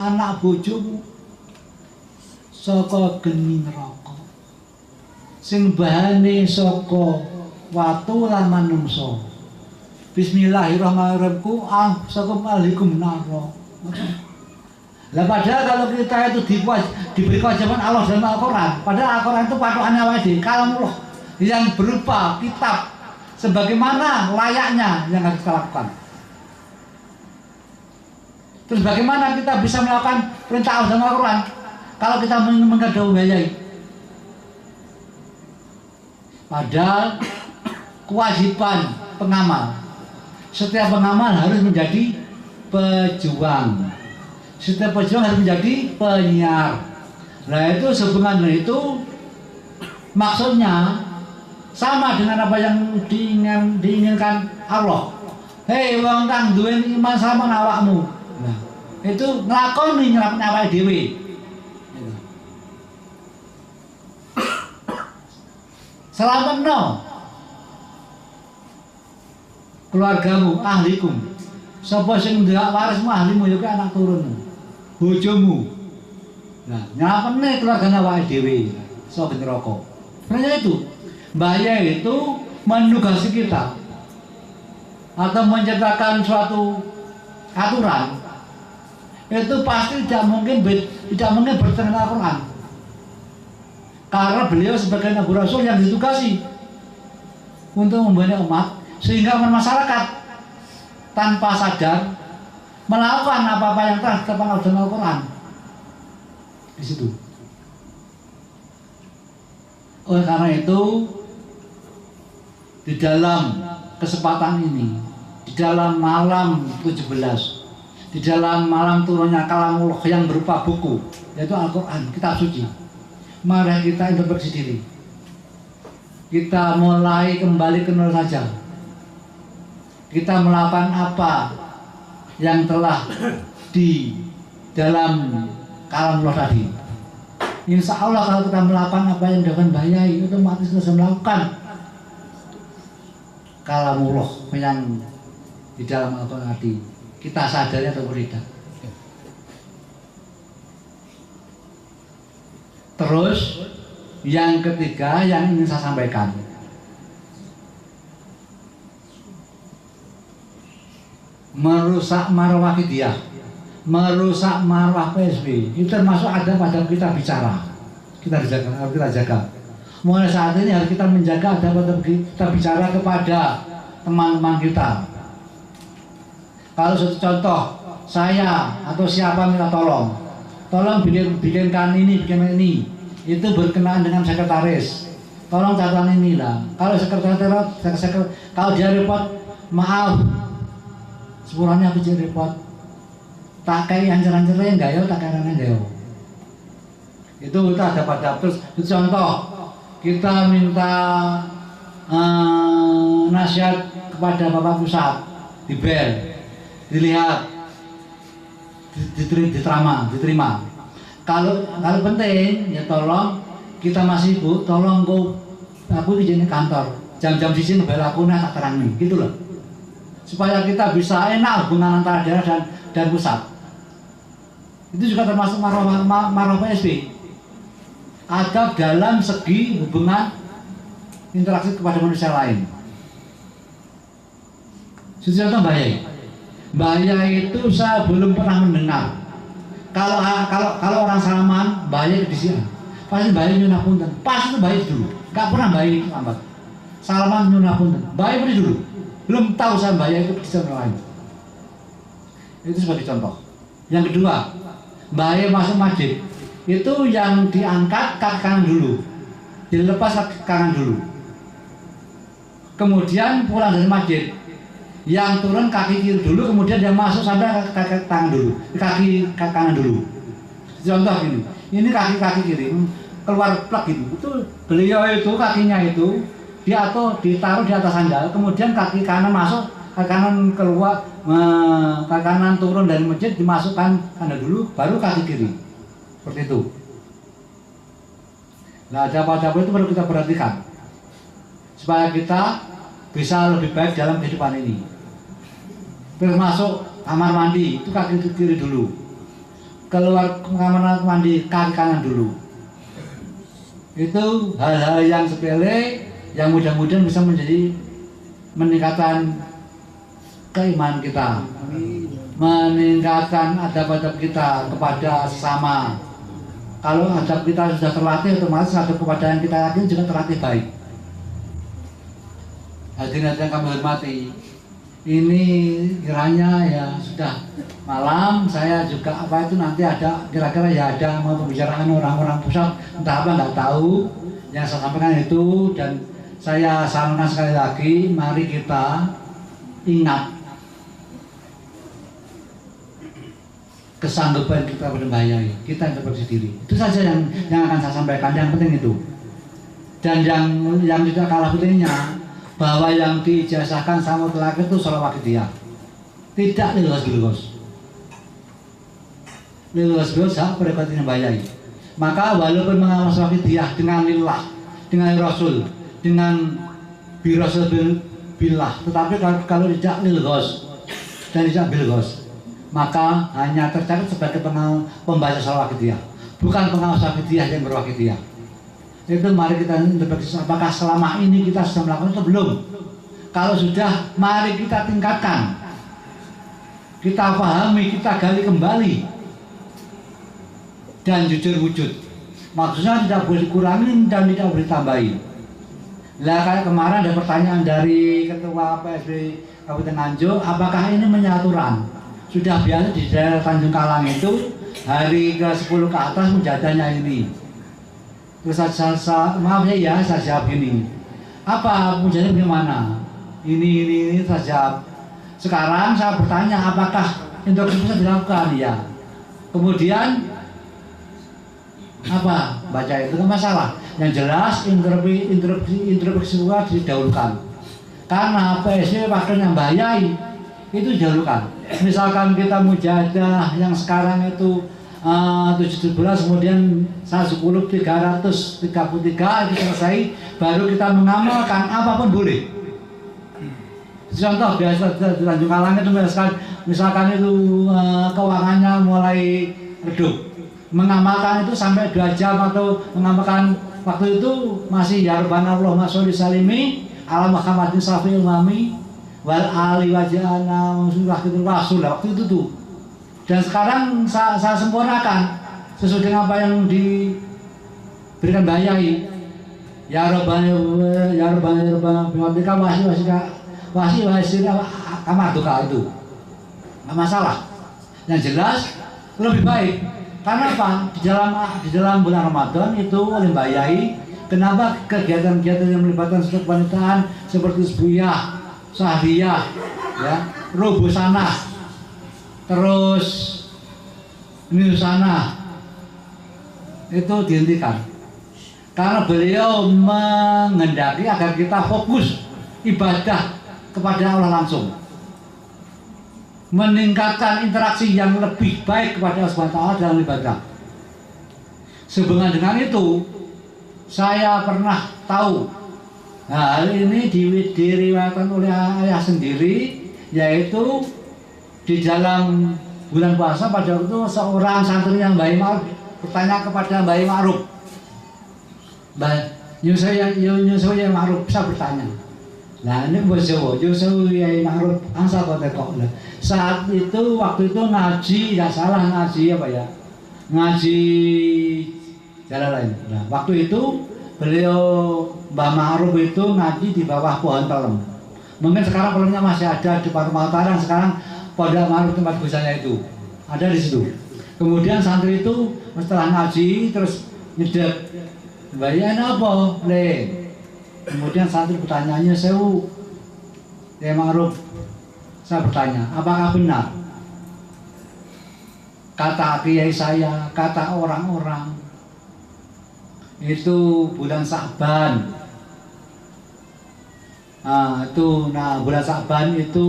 anak bojomu saka geni neraka sing bahane saka watu lan manungsa. Bismillahirrahmanirrahim saka alikum naro. Lah padahal kalau kita itu diberi kewajiban Allah dalam Al-Quran, padahal Al-Quran itu patokannya awake dhewe, kalamullah yang berupa kitab sebagaimana layaknya yang harus kita lakukan. Terus bagaimana kita bisa melakukan perintah Allah dalam Al-Quran kalau kita menggadai? Padahal kewajiban pengamal, setiap pengamal harus menjadi pejuang, setiap pejuang harus menjadi penyiar. Nah itu sehubungan dengan itu maksudnya sama dengan apa yang diinginkan Allah. Hei wong kang duwe iman sama awakmu. Nah, itu nglakoni nyelapne awake dhewe. Selametno keluargamu, ahlikum. Sapa sing ndelok warismu, ahlimu ya kuwi anak turunmu, bojomu. Nah, nyelapne keluargane awake dhewe saka neraka. Sebenarnya itu bahaya itu menugasi kita atau menciptakan suatu aturan itu pasti tidak mungkin bertentangan Al-Quran, karena beliau sebagai Nabi Rasul yang ditugasi untuk membina umat sehingga masyarakat tanpa sadar melakukan apa-apa yang telah ditetapkan dalam Al-Quran di situ. Oleh karena itu di dalam kesempatan ini, di dalam malam 17, di dalam malam turunnya kalamullah yang berupa buku, yaitu Al-Quran, kitab suci, mari kita introspeksi diri. Kita mulai kembali ke nol saja. Kita melakukan apa yang telah di dalam kalamullah tadi. Insya Allah kalau kita melakukan apa yang dengan bayai, otomatis kita melakukan kalamullah yang di dalam Al-Quran tadi. Kita sadari atau tidak. Terus yang ketiga yang ingin saya sampaikan, merusak marwah Hidayah, merusak marwah PSB itu termasuk ada pada kita bicara. Kita jaga. Mulai saat ini harus kita menjaga ada pada kita bicara kepada teman-teman kita. Kalau satu contoh, saya atau siapa minta tolong bikinkan ini, itu berkenaan dengan sekretaris. Tolong catatan ini lah. Kalau sekretaris, kalau dia repot, maaf, sepurane aku jadi repot. Tak kayak ancer-ancernya enggak ya, tak kayak enggak ya. Itu kita ada pada terus. Contoh, kita minta nasihat kepada Bapak Pusat di BEL, dilihat, diterima. Kalau penting ya tolong kita masih Bu, tolong aku izin kantor jam-jam sisi ngebel aku tak terang nih, gitu loh, supaya kita bisa enak hubungan antara daerah dan pusat. Itu juga termasuk marwah PSB. Adab dalam segi hubungan interaksi kepada manusia lain. Contoh bahaya itu saya belum pernah mendengar. Kalau orang salaman bahaya di sini, pasti bahaya nyunah punten. Pas itu bahaya dulu, nggak pernah bahaya lambat. Salaman nyunah punten, bahaya dulu. Belum tahu saya bahaya itu di sana lain. Itu sebagai contoh. Yang kedua, bahaya masuk masjid itu yang diangkat kaki kanan dulu, dilepas kaki kanan dulu. Kemudian pulang dari masjid, yang turun kaki kiri dulu, kemudian dia masuk sampai kaki tangan dulu, kaki kanan dulu. Contoh ini kaki kiri keluar plak gitu. Itu beliau itu kakinya itu ditaruh di atas sandal, kemudian kaki kanan masuk, kaki kanan keluar, kaki kanan turun dari masjid dimasukkan sandal dulu, baru kaki kiri. Seperti itu. Nah, apa-apa itu perlu kita perhatikan supaya kita bisa lebih baik dalam kehidupan ini. Terus masuk kamar mandi itu kaki kiri dulu. keluar kamar mandi kaki kanan dulu. Itu hal-hal yang sepele yang mudah-mudahan bisa menjadi meningkatkan keimanan kita, meningkatkan adab-adab kita kepada sesama. Kalau adab kita sudah terlatih, otomatis adab kepada yang kita yakin juga terlatih baik. Hadirin yang kami hormati, ini kiranya ya sudah malam, saya juga nanti ada kira-kira ya ada mau pembicaraan orang-orang pusat entah apa nggak tahu, yang saya sampaikan itu. Dan saya sarankan sekali lagi, mari kita ingat kesanggupan kita berbahayai, kita introspeksi diri. Itu saja yang akan saya sampaikan, yang penting itu. Dan yang tidak kalah pentingnya, bahwa yang diijazahkan sama telak itu sholat wakidiyah, tidak lilwas-bilwas. Lilwas-bilwas hak prerogatif yang bahayai. Maka walaupun mengamal sholat wakidiyah dengan lillah, dengan rasul, dengan birasul billah, tetapi kalau tidak lilwas dan tidak bilwas, maka hanya tercatat sebagai pembaca sholat wakidiyah, bukan pengamal sholat wakidiyah yang berwakidiyah. Itu mari kita introspeksi, apakah selama ini kita sudah melakukan itu belum? Kalau sudah, mari kita tingkatkan, kita pahami, kita gali kembali, dan jujur wujud. Maksudnya tidak boleh dikurangin dan tidak boleh ditambahin. Lah kayak kemarin ada pertanyaan dari Ketua PSB Kabupaten Nganjuk, apakah ini menyaturan? Sudah biasa di daerah Tanjung Kalang itu hari ke-10 ke atas menjadanya ini. Terus saya maaf ya, saya jawab gini. Apa menjadi bagaimana? Ini saya jawab. Sekarang saya bertanya, apakah introspeksi bisa dilakukan? Ya. Kemudian apa? Baca itu kan masalah. Yang jelas introspeksi juga didahulukan. Karena PSB faktor yang bahayai itu didahulukan. Misalkan kita mujadah yang sekarang itu 17 kemudian 10 333 itu selesai, baru kita mengamalkan apapun boleh. Contoh biasa di Tanjung Kalang itu misalkan itu keuangannya mulai redup, mengamalkan itu sampai 2 jam atau mengamalkan waktu itu masih ya rabbana Allahumma sholli salimi ala Muhammadin syafi'il umami wal ali wajana rasul waktu itu tuh. Dan sekarang saya sempurnakan sesuai dengan apa yang diberikan bahayai. Ya Rabbana ya Rabbana bihamdika wasi kamar duka itu. Nggak masalah. Yang jelas lebih baik. Karena apa? Di dalam bulan Ramadan itu oleh bahayai. Kenapa kegiatan-kegiatan yang melibatkan satu kewanitaan seperti sebuyah, sahriyah, ya, rubusanah, terus ini sana itu dihentikan karena beliau menghendaki agar kita fokus ibadah kepada Allah langsung, meningkatkan interaksi yang lebih baik kepada Allah SWT dalam ibadah. Sehubungan dengan itu, saya pernah tahu hal ini diriwayatkan oleh ayah sendiri, yaitu di dalam bulan puasa pada waktu itu seorang santri yang Mbak Ma'ruf bertanya kepada Mbak Ma'ruf, Mbak Yusuf yang Ma'ruf bisa bertanya. Nah ini Yusuf yang Ma'ruf angsa kok tekok lah. Saat itu waktu itu ngaji, tidak salah ngaji apa ya? Ngaji jalan lain. Nah waktu itu beliau Mbak Ma'ruf itu ngaji di bawah pohon palem. Mungkin sekarang pohonnya masih ada di Rumah Utara, sekarang Pondok Ma'ruf tempat busanya itu ada di situ. Kemudian santri itu setelah ngaji terus nyedek, bayar apa? Le. Kemudian santri bertanya, Sewu, ya Ma'ruf, saya bertanya, apakah benar kata kiai saya, kata orang-orang itu bulan Sa'ban? Bulan Sa'ban itu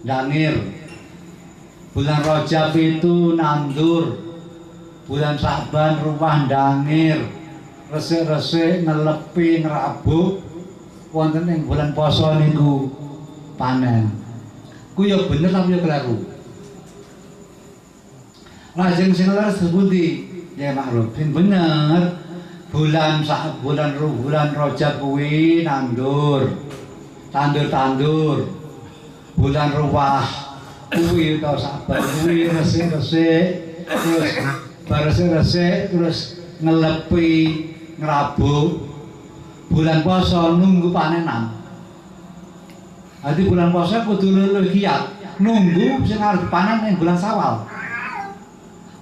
dangir, bulan Rajab itu nandur, bulan Sa'ban rumah dangir, resik-resik ngelepi ngerabuk, wonten ing bulan poso niku panen. Ku ya bener tapi ya keliru. Lajeng sing leres sepundi? Ya maklum, sing bener bulan Rajab kuwi tandur. Bulan Ruwah kuwi to sabar kuwi resik-resik terus resik terus ngelepi ngrabuk. Bulan poso nunggu panenan. Jadi bulan poso kudu luwih giat nunggu sing arep panen ning bulan Sawal.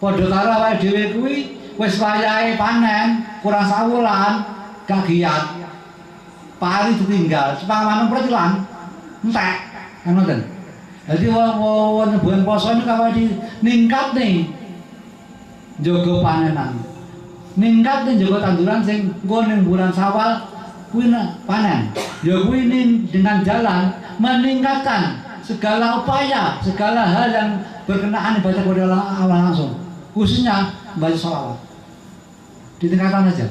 Padha karo awake dhewe kuwi wis wayahe panen kurang sawulan gak giat. Pari ditinggal, sepamanen percilan entek. Ngoten. Jadi bulan poso ini kalau ningkat nih jaga panenan. Ningkat nih jaga tanduran sing nggo ning bulan Sawal kuwi panen. Ya kuwi dengan jalan meningkatkan segala upaya, segala hal yang berkenaan ibadah kepada Allah langsung. Khususnya baca sholawat. Ditingkatkan aja.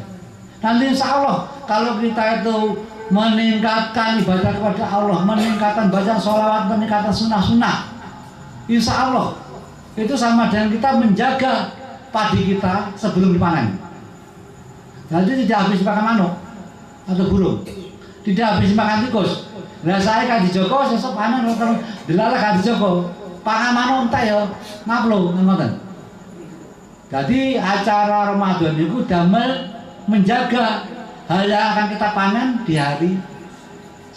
Nanti insya Allah kalau kita itu meningkatkan ibadah kepada Allah, meningkatkan baca sholawat, meningkatkan sunnah-sunnah, insya Allah itu sama dengan kita menjaga padi kita sebelum dipanen. Jadi tidak habis makan manuk atau burung, tidak habis makan tikus. Nah saya kan dijogo sesuk panen kalau dilalah kan dijogo pangan manuk entek ya ngaplo ngoten. Jadi acara Ramadan itu damel menjaga hal yang akan kita panen di hari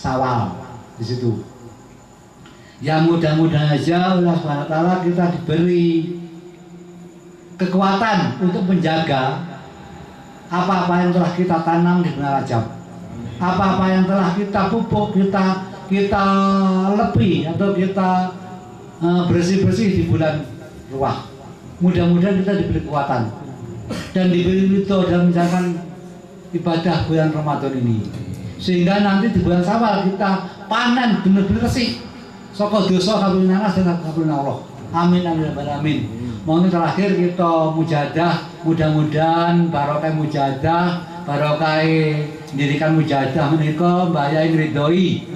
Sawal di situ. Ya mudah-mudahan aja Allah SWT kita diberi kekuatan untuk menjaga apa-apa yang telah kita tanam di bulan Rajab, apa-apa yang telah kita pupuk, kita lepi atau kita bersih-bersih di bulan Ruwah. Mudah-mudahan kita diberi kekuatan dan diberi ridho dalam menjalankan ibadah bulan Ramadan ini, sehingga nanti di bulan Sawal kita panen benar-benar resik saka dosa kabulin anas dan kabulin Allah. Amin amin amin. Mohon terakhir kita mujadah, mudah-mudahan barokah mujadah, barokah dirikan mujadah menika mbayai ngridhoi.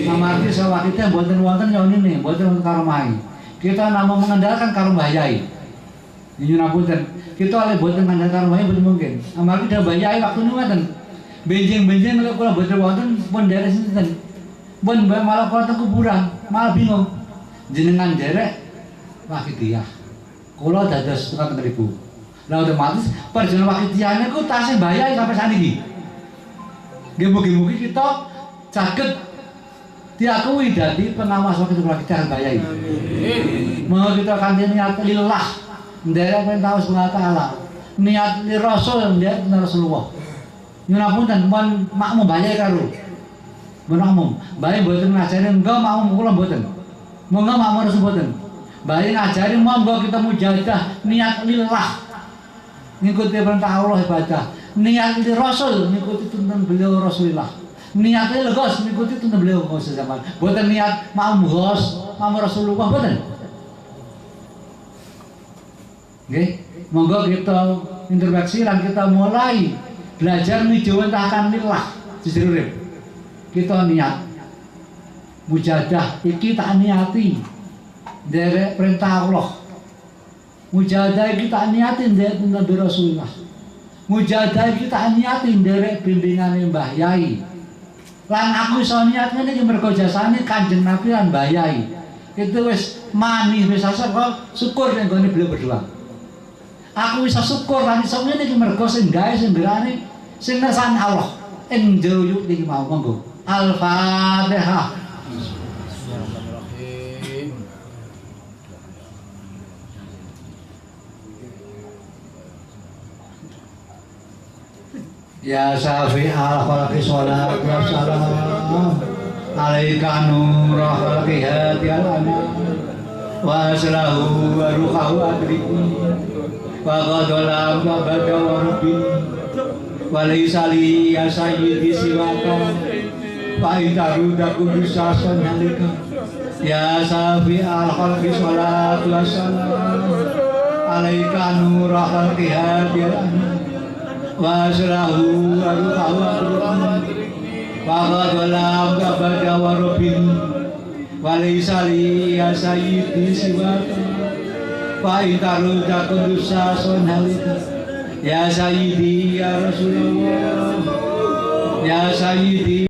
Amargi sawah kita mboten wonten nyon ini, mboten wonten karomai. Kita namung mengandalkan karo mbayai. Ini ngapunten, kita oleh mboten mengandalkan karomai mboten mungkin. Amargi dah mbayai waktu niku ngoten. Benjing-benjing lek kula mboten wonten pun derek sinten. Pun malah kula teng kuburan, malah bingung. Jenengan derek wakidiyah. Kula dados tukang ribu. Lah otomatis perjalanan wakidiyahne ku tasih mbayai sampai saniki. Nggih mugi-mugi kita saged diakui dadi pengawas wakidah mbayai. Mau kita kanthi niat lillah, nderek perintah Allah Subhanahu wa taala. Niat li Rasul, niat Rasulullah. Nyuwun apunten mun makmum mbayai karo. Mun makmum, mbayai mboten ngajari engko makmum kula mboten. Monggo makmum Rasul mboten. Mbayai ngajari monggo kita mujahadah niat lillah. Ngikuti perintah Allah ibadah. Niat li Rasul, ngikuti tuntunan beliau Rasulullah. Niatnya legos mengikuti tuntunan beliau Rasul zaman. Bukan niat mau gos, mau Rasulullah bukan. Oke, monggo kita introspeksi dan kita mulai belajar menjawantahkan lillah di urip. Kita niat mujahadah iki tak niati derek perintah Allah. Mujahadah kita niati derek tuntunan Rasulullah. Mujahadah kita niati derek bimbingan Mbah Yai. Lan aku iso niat ngene iki mergo jasane Kanjeng Nabi lan Mbah Yai. Itu wis mani wis asal kok syukur ning gone beliau berdua. Aku iso syukur lan iso ngene iki mergo sing gawe sing ngerane sing ngersani Allah. Ing jero yuk iki mau monggo. Al-Fatihah. Ya Syafi' al-Khalqi sholatu wassalam alaika nurah khalqi hadiyal anam wa aslahu wa ruhahu adriki wa qadalam wa bada wa rabbi wa laysali ya sayyidi siwaka wa intaru dakum bisasan halika ya Syafi' al-Khalqi sholatu wassalam alaika nurah khalqi hadiyal anam wa aslahu wa ruhahu wa qadalam abada wa rabbin wa laysali ya sayyidi siwaka Fa intaru takun dosa son halita. Ya Sayyidi ya Rasulullah. Ya Sayyidi